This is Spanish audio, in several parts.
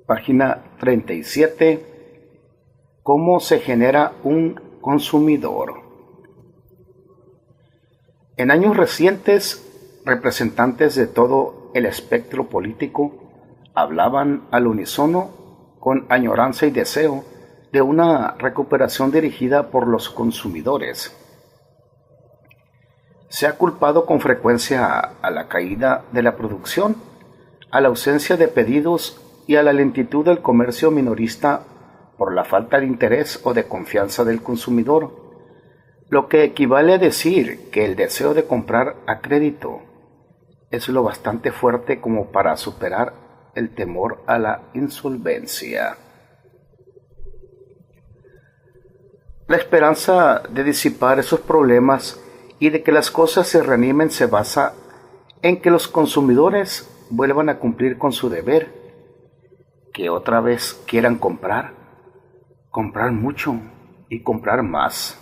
Página 37. ¿Cómo se genera un consumidor? En años recientes, representantes de todo el espectro político hablaban al unísono con añoranza y deseo de una recuperación dirigida por los consumidores. Se ha culpado con frecuencia a la caída de la producción, a la ausencia de pedidos y a la lentitud del comercio minorista por la falta de interés o de confianza del consumidor, lo que equivale a decir que el deseo de comprar a crédito es lo bastante fuerte como para superar el temor a la insolvencia. La esperanza de disipar esos problemas y de que las cosas se reanimen se basa en que los consumidores vuelvan a cumplir con su deber, que otra vez quieran comprar mucho y comprar más.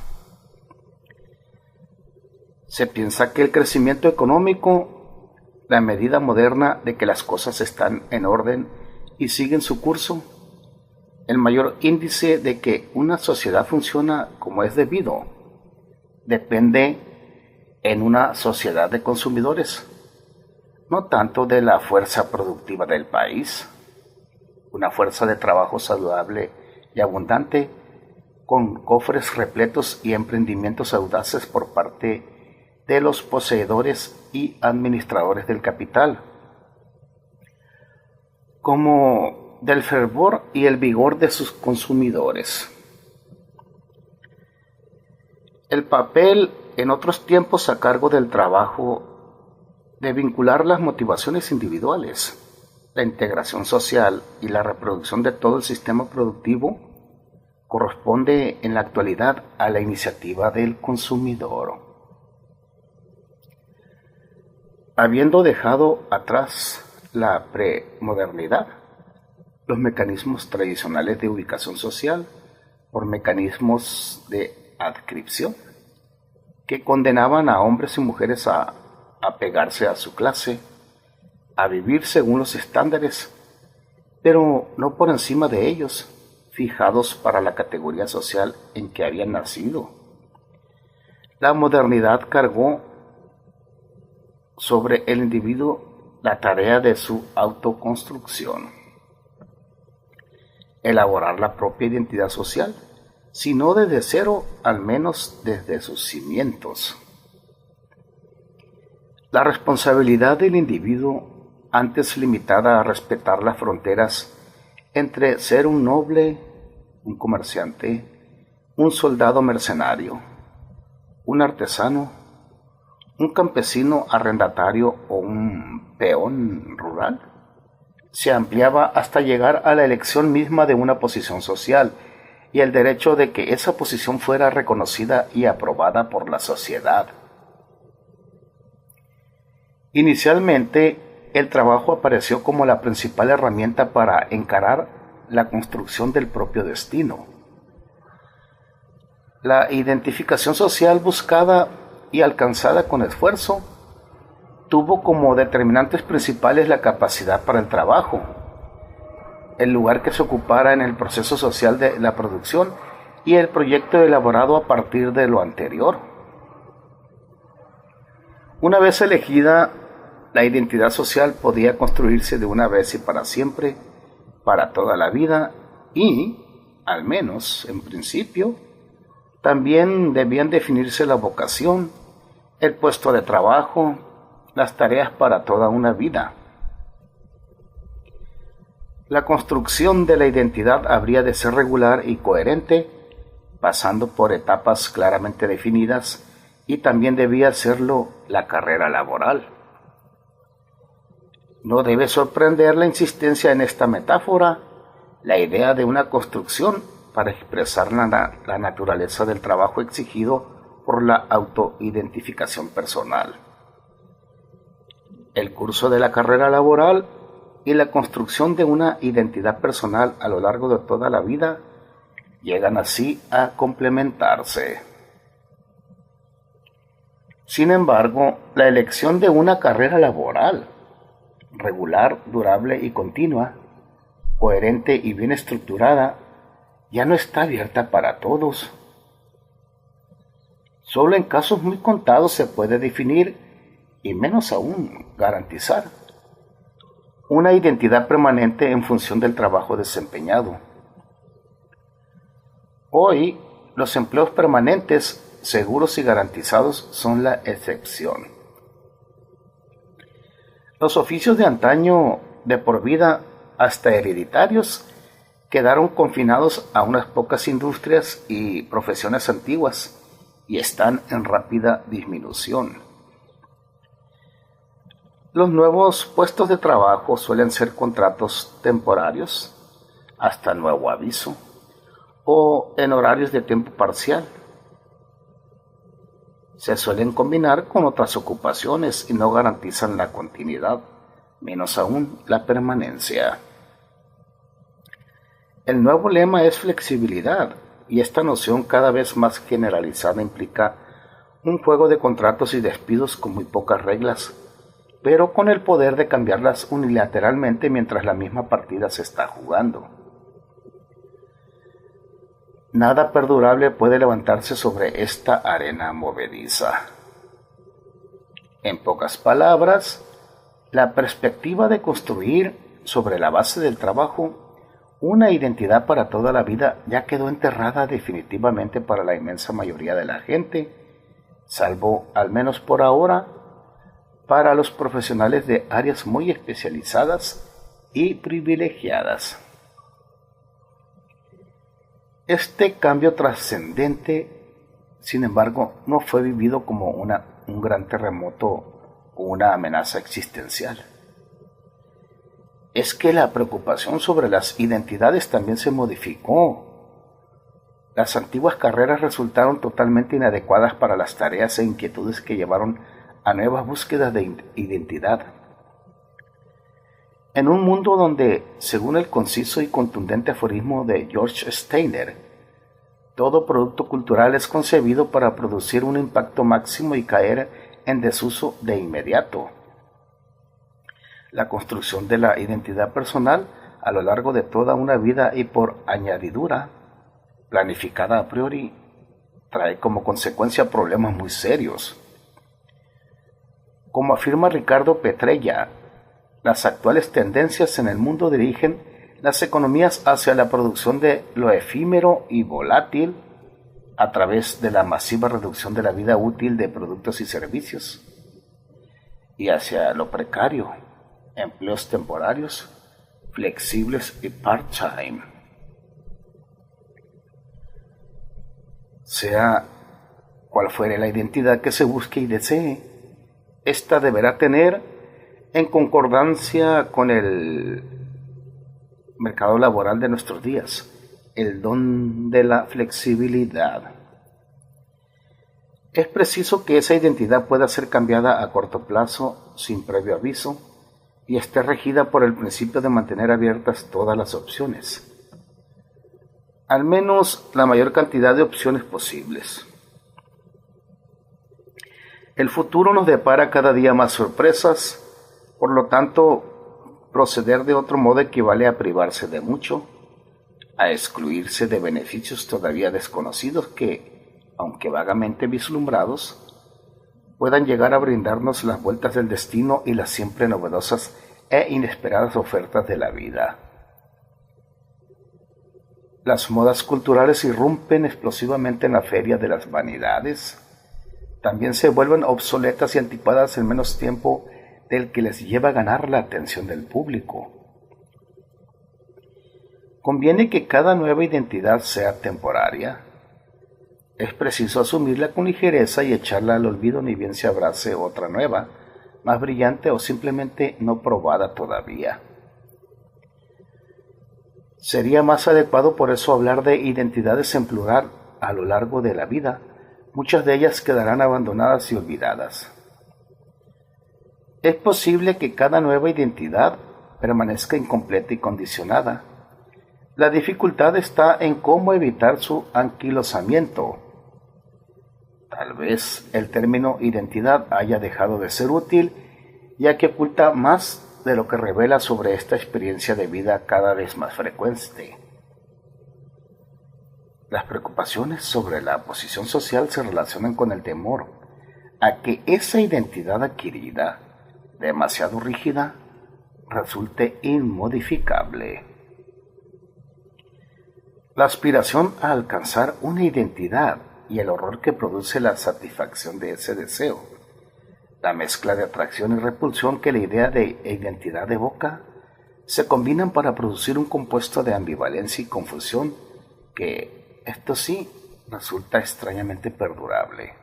Se piensa que el crecimiento económico, la medida moderna de que las cosas están en orden y siguen su curso, el mayor índice de que una sociedad funciona como es debido, depende en una sociedad de consumidores, no tanto de la fuerza productiva del país, una fuerza de trabajo saludable y abundante, con cofres repletos y emprendimientos audaces por parte de los poseedores y administradores del capital, como del fervor y el vigor de sus consumidores. El papel en otros tiempos a cargo del trabajo de vincular las motivaciones individuales, la integración social y la reproducción de todo el sistema productivo corresponde en la actualidad a la iniciativa del consumidor. Habiendo dejado atrás la premodernidad, los mecanismos tradicionales de ubicación social por mecanismos de adscripción que condenaban a hombres y mujeres a apegarse a su clase, a vivir según los estándares, pero no por encima de ellos, fijados para la categoría social en que habían nacido. La modernidad cargó sobre el individuo la tarea de su autoconstrucción, elaborar la propia identidad social, si no desde cero, al menos desde sus cimientos. La responsabilidad del individuo, antes limitada a respetar las fronteras entre ser un noble, un comerciante, un soldado mercenario, un artesano, un campesino arrendatario o un peón rural, se ampliaba hasta llegar a la elección misma de una posición social y el derecho de que esa posición fuera reconocida y aprobada por la sociedad. Inicialmente, el trabajo apareció como la principal herramienta para encarar la construcción del propio destino. La identificación social buscada y alcanzada con esfuerzo tuvo como determinantes principales la capacidad para el trabajo, el lugar que se ocupara en el proceso social de la producción y el proyecto elaborado a partir de lo anterior. Una vez elegida, la identidad social podía construirse de una vez y para siempre, para toda la vida y, al menos en principio, también debían definirse la vocación, el puesto de trabajo, las tareas para toda una vida. La construcción de la identidad habría de ser regular y coherente, pasando por etapas claramente definidas, y también debía serlo la carrera laboral. No debe sorprender la insistencia en esta metáfora, la idea de una construcción para expresar la naturaleza del trabajo exigido por la autoidentificación personal. El curso de la carrera laboral y la construcción de una identidad personal a lo largo de toda la vida llegan así a complementarse. Sin embargo, la elección de una carrera laboral regular, durable y continua coherente y bien estructurada, ya no está abierta para todos. Solo en casos muy contados se puede definir, y menos aún garantizar, una identidad permanente en función del trabajo desempeñado. Hoy, los empleos permanentes, seguros y garantizados son la excepción. Los oficios de antaño, de por vida, hasta hereditarios, quedaron confinados a unas pocas industrias y profesiones antiguas y están en rápida disminución. Los nuevos puestos de trabajo suelen ser contratos temporarios, hasta nuevo aviso, o en horarios de tiempo parcial. Se suelen combinar con otras ocupaciones y no garantizan la continuidad, menos aún la permanencia. El nuevo lema es flexibilidad, y esta noción cada vez más generalizada implica un juego de contratos y despidos con muy pocas reglas, pero con el poder de cambiarlas unilateralmente mientras la misma partida se está jugando. Nada perdurable puede levantarse sobre esta arena movediza. En pocas palabras, la perspectiva de construir sobre la base del trabajo una identidad para toda la vida ya quedó enterrada definitivamente para la inmensa mayoría de la gente, salvo, al menos por ahora, para los profesionales de áreas muy especializadas y privilegiadas. Este cambio trascendente, sin embargo, no fue vivido como un gran terremoto o una amenaza existencial. Es que la preocupación sobre las identidades también se modificó. Las antiguas carreras resultaron totalmente inadecuadas para las tareas e inquietudes que llevaron a nuevas búsquedas de identidad. En un mundo donde, según el conciso y contundente aforismo de George Steiner, todo producto cultural es concebido para producir un impacto máximo y caer en desuso de inmediato. La construcción de la identidad personal a lo largo de toda una vida y por añadidura, planificada a priori, trae como consecuencia problemas muy serios. Como afirma Ricardo Petrella, las actuales tendencias en el mundo dirigen las economías hacia la producción de lo efímero y volátil a través de la masiva reducción de la vida útil de productos y servicios, y hacia lo precario, empleos temporarios, flexibles y part-time. Sea cual fuere la identidad que se busque y desee, esta deberá tener, en concordancia con el mercado laboral de nuestros días, el don de la flexibilidad. Es preciso que esa identidad pueda ser cambiada a corto plazo, sin previo aviso, y esté regida por el principio de mantener abiertas todas las opciones, al menos la mayor cantidad de opciones posibles. El futuro nos depara cada día más sorpresas, por lo tanto, proceder de otro modo equivale a privarse de mucho, a excluirse de beneficios todavía desconocidos que, aunque vagamente vislumbrados, puedan llegar a brindarnos las vueltas del destino y las siempre novedosas e inesperadas ofertas de la vida. Las modas culturales irrumpen explosivamente en la feria de las vanidades. También se vuelven obsoletas y anticuadas en menos tiempo del que les lleva a ganar la atención del público. Conviene que cada nueva identidad sea temporaria. Es preciso asumirla con ligereza y echarla al olvido ni bien se abrace otra nueva, más brillante o simplemente no probada todavía. Sería más adecuado por eso hablar de identidades en plural a lo largo de la vida. Muchas de ellas quedarán abandonadas y olvidadas. Es posible que cada nueva identidad permanezca incompleta y condicionada. La dificultad está en cómo evitar su anquilosamiento. Tal vez el término identidad haya dejado de ser útil, ya que oculta más de lo que revela sobre esta experiencia de vida cada vez más frecuente. Las preocupaciones sobre la posición social se relacionan con el temor a que esa identidad adquirida, demasiado rígida, resulte inmodificable. La aspiración a alcanzar una identidad y el horror que produce la satisfacción de ese deseo, la mezcla de atracción y repulsión que la idea de identidad evoca, se combinan para producir un compuesto de ambivalencia y confusión que, esto sí, resulta extrañamente perdurable.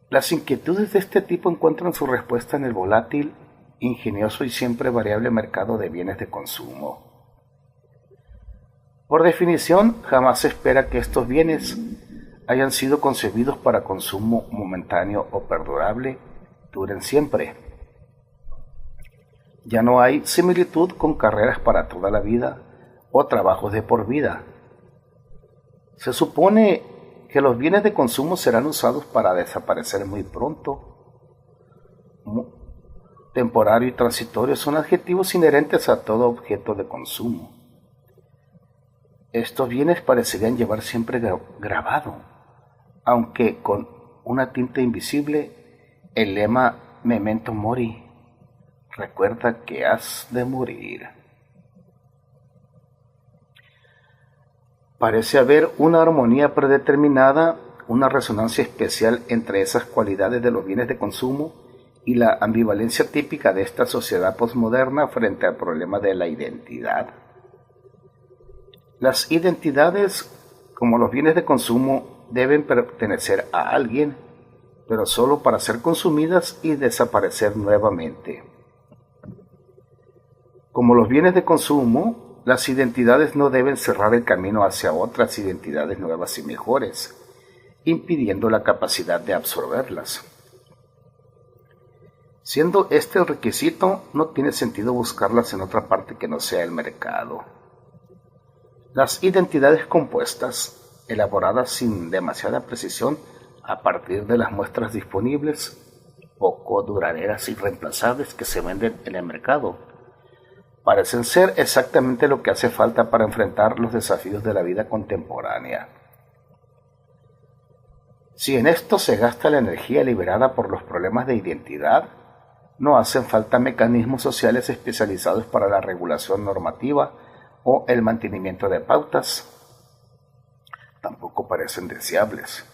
Las inquietudes de este tipo encuentran su respuesta en el volátil, ingenioso y siempre variable mercado de bienes de consumo. Por definición, jamás se espera que estos bienes hayan sido concebidos para consumo momentáneo o perdurable, duren siempre. Ya no hay similitud con carreras para toda la vida o trabajos de por vida. Se supone que los bienes de consumo serán usados para desaparecer muy pronto. Temporario y transitorio son adjetivos inherentes a todo objeto de consumo. Estos bienes parecerían llevar siempre grabado, aunque con una tinta invisible, el lema Memento Mori, recuerda que has de morir. Parece haber una armonía predeterminada, una resonancia especial entre esas cualidades de los bienes de consumo y la ambivalencia típica de esta sociedad posmoderna frente al problema de la identidad. Las identidades, como los bienes de consumo, deben pertenecer a alguien, pero solo para ser consumidas y desaparecer nuevamente. Como los bienes de consumo, las identidades no deben cerrar el camino hacia otras identidades nuevas y mejores, impidiendo la capacidad de absorberlas. Siendo este el requisito, no tiene sentido buscarlas en otra parte que no sea el mercado. Las identidades compuestas, elaboradas sin demasiada precisión a partir de las muestras disponibles, poco duraderas y reemplazables que se venden en el mercado, parecen ser exactamente lo que hace falta para enfrentar los desafíos de la vida contemporánea. Si en esto se gasta la energía liberada por los problemas de identidad, no hacen falta mecanismos sociales especializados para la regulación normativa o el mantenimiento de pautas. Tampoco parecen deseables.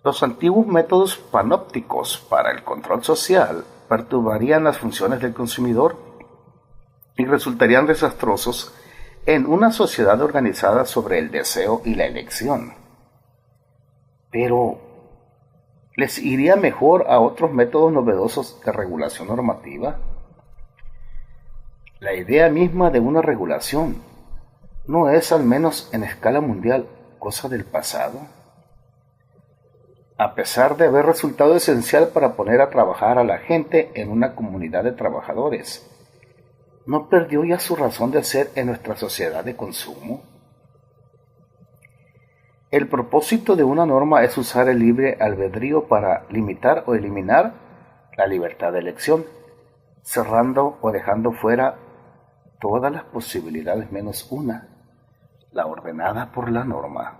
Los antiguos métodos panópticos para el control social perturbarían las funciones del consumidor y resultarían desastrosos en una sociedad organizada sobre el deseo y la elección. Pero ¿les iría mejor a otros métodos novedosos de regulación normativa? La idea misma de una regulación no es, al menos en escala mundial, cosa del pasado. A pesar de haber resultado esencial para poner a trabajar a la gente en una comunidad de trabajadores, ¿no perdió ya su razón de ser en nuestra sociedad de consumo? El propósito de una norma es usar el libre albedrío para limitar o eliminar la libertad de elección, cerrando o dejando fuera todas las posibilidades menos una, la ordenada por la norma.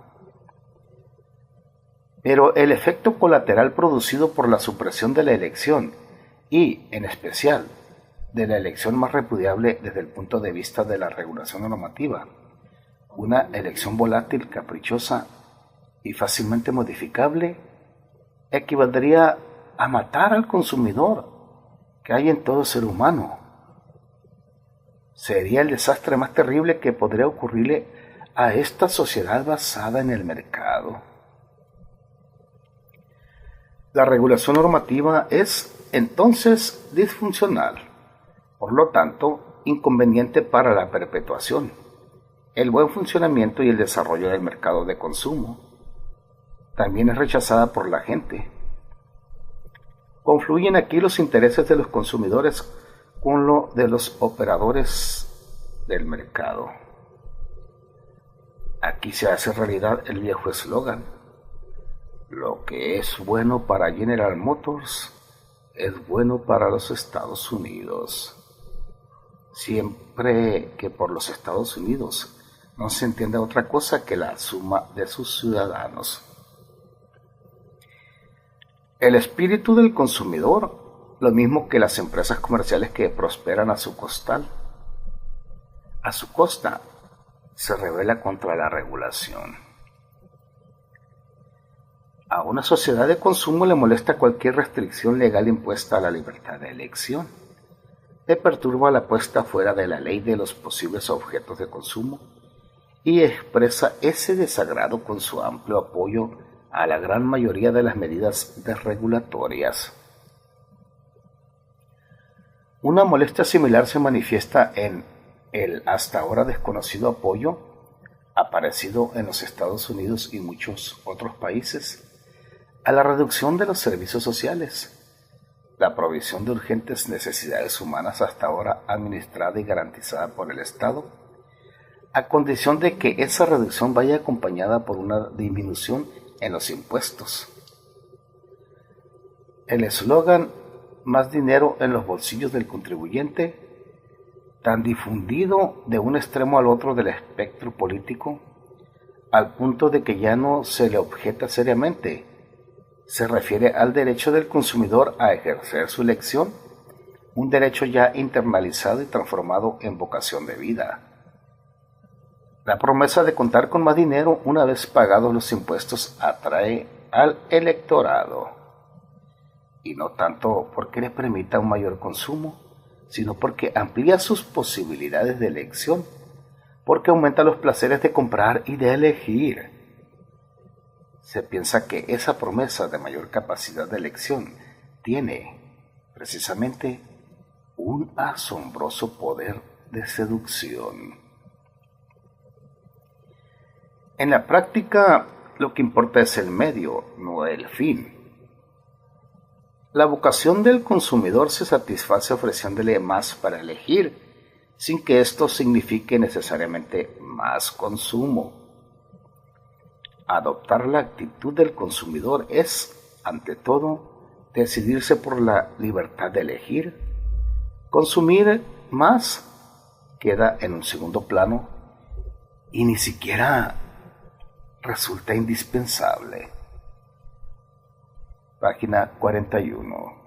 Pero el efecto colateral producido por la supresión de la elección y, en especial, de la elección más repudiable desde el punto de vista de la regulación normativa, una elección volátil, caprichosa y fácilmente modificable, equivaldría a matar al consumidor que hay en todo ser humano. Sería el desastre más terrible que podría ocurrirle a esta sociedad basada en el mercado. La regulación normativa es, entonces, disfuncional, por lo tanto, inconveniente para la perpetuación, el buen funcionamiento y el desarrollo del mercado de consumo. También es rechazada por la gente. Confluyen aquí los intereses de los consumidores con lo de los operadores del mercado. Aquí se hace realidad el viejo eslogan: lo que es bueno para General Motors es bueno para los Estados Unidos, siempre que por los Estados Unidos no se entienda otra cosa que la suma de sus ciudadanos. El espíritu del consumidor, lo mismo que las empresas comerciales que prosperan a su costa, se rebela contra la regulación. A una sociedad de consumo le molesta cualquier restricción legal impuesta a la libertad de elección. Le perturba la puesta fuera de la ley de los posibles objetos de consumo y expresa ese desagrado con su amplio apoyo a la gran mayoría de las medidas desregulatorias. Una molestia similar se manifiesta en el hasta ahora desconocido apoyo aparecido en los Estados Unidos y muchos otros países a la reducción de los servicios sociales, la provisión de urgentes necesidades humanas hasta ahora administrada y garantizada por el Estado, a condición de que esa reducción vaya acompañada por una disminución en los impuestos. El eslogan "más dinero en los bolsillos del contribuyente", tan difundido de un extremo al otro del espectro político, al punto de que ya no se le objeta seriamente, se refiere al derecho del consumidor a ejercer su elección, un derecho ya internalizado y transformado en vocación de vida. La promesa de contar con más dinero una vez pagados los impuestos atrae al electorado, y no tanto porque le permita un mayor consumo, sino porque amplía sus posibilidades de elección, porque aumenta los placeres de comprar y de elegir. Se piensa que esa promesa de mayor capacidad de elección tiene, precisamente, un asombroso poder de seducción. En la práctica, lo que importa es el medio, no el fin. La vocación del consumidor se satisface ofreciéndole más para elegir, sin que esto signifique necesariamente más consumo. Adoptar la actitud del consumidor es, ante todo, decidirse por la libertad de elegir. Consumir más queda en un segundo plano y ni siquiera resulta indispensable. Página 41.